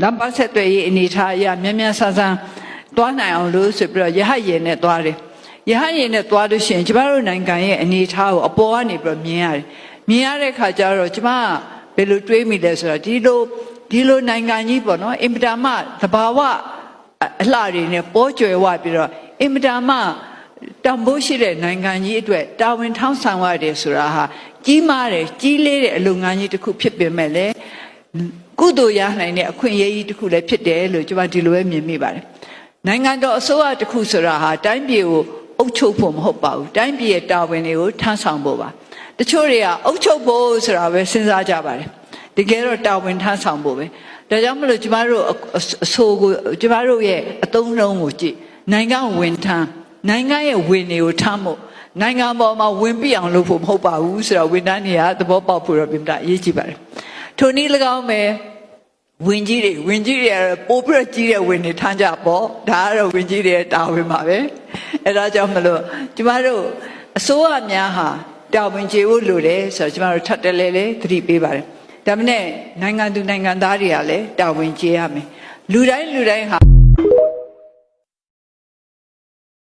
လမ်းပတ်ဆက်တွေအနေထားအရမြန်မြန်ဆန်ဆန်သွားနိုင်အောင်လို့ဆိုပြီးတော့ရဟတ်ရင်နဲ့သွားတယ်ရဟတ်ရင်နဲ့သွားလို့ရှိရင်ကျမတို့နိုင်ငံရဲ့အနေထားကိုအပေါ်ကနေပြီးတော့မြင်ရတယ်မြင်ရတဲ့ခါကျတော့ကျမဘယ်လိုတွေးမိလဲဆိုတော့ဒီလိုနိုင်ငံကြီးပေါ့နော်အင်မတန်မှသဘာဝအလှတွေနဲ့ပေါ်ကျွယ်ဝပြီးတော့အင်မတန်မှတန်ဖိုးရှိတဲ့နိုင်ငံကြီးအတွက်တာဝန်ထမ်းဆောင်ရတယ်ဆိုတာဟာကြီးမားတယ်ကြီးလေးတဲ့အလုပ်ငန်းကြီးတစ်ခုဖြစ်ပေမဲ့လည်းကုသိုလ်ရနိုင်တဲ့အခွင့်အရေးကြီးတစ်ခုလည်းဖြစ်တယ်လို့ကျွန်မဒီလိုပဲမြင်မိပါတယ်နိုင်ငံတော်အစိုးရတစ်ခုဆိုတာဟာတိုင်းပြည်ကိုအုပ်ချုပ်ဖို့မဟုတ်ပါဘူးတိုင်းပြည်ရဲ့တာဝန်တွေကိုထမ်းဆောင်ဖို့ပါတချို့တွေကအုပ်ချုပ်ဖို့ဆိုတာပဲစဉ်းစားကြပါတယ်တကယ်တော့တာဝန်ထမ်းဆောင်ဖို့ပဲဒါကြောင့်မလို့ကျမတို့အဆိုကိုကျမတို့ရဲ့အသုံးနှုန်းကိုကြည့်နိုင်ငံဝန်ထမ်းနိုင်ငံရဲ့ဝင်တွေကိုထမ်းဖို့နိုင်ငံပေါ်မှာဝင်ပြအောင်လုပ်ဖို့မဟုတ်ပါဘူးဆိုတော့ဝန်ထမ်းတွေကသဘောပေါက်ဖို့တော့ပြင်တာအရေးကြီးပါတယ်ထိုနည်း၎င်းပဲဝင်ကြီးတွေပို့ပြီးတော့ကြီးတဲ့ဝင်တွေထမ်းကြပေါ့ဒါကတော့ဝင်ကြီးတွေတာဝန်ပါပဲအဲဒါကြောင့်မလို့ကျမတို့အစိုးရများဟာတာဝန်ကျေဖို့လိုတယ်ဆိုတော့ကျမတို့ထပ်တလဲလဲသတိပေးပါတယ်ဒါမနဲ့နိုင်ငံသူနိုင်ငံသားတွေကလည်းတာဝန်ကျေရမယ်လူတိုင်းဟာ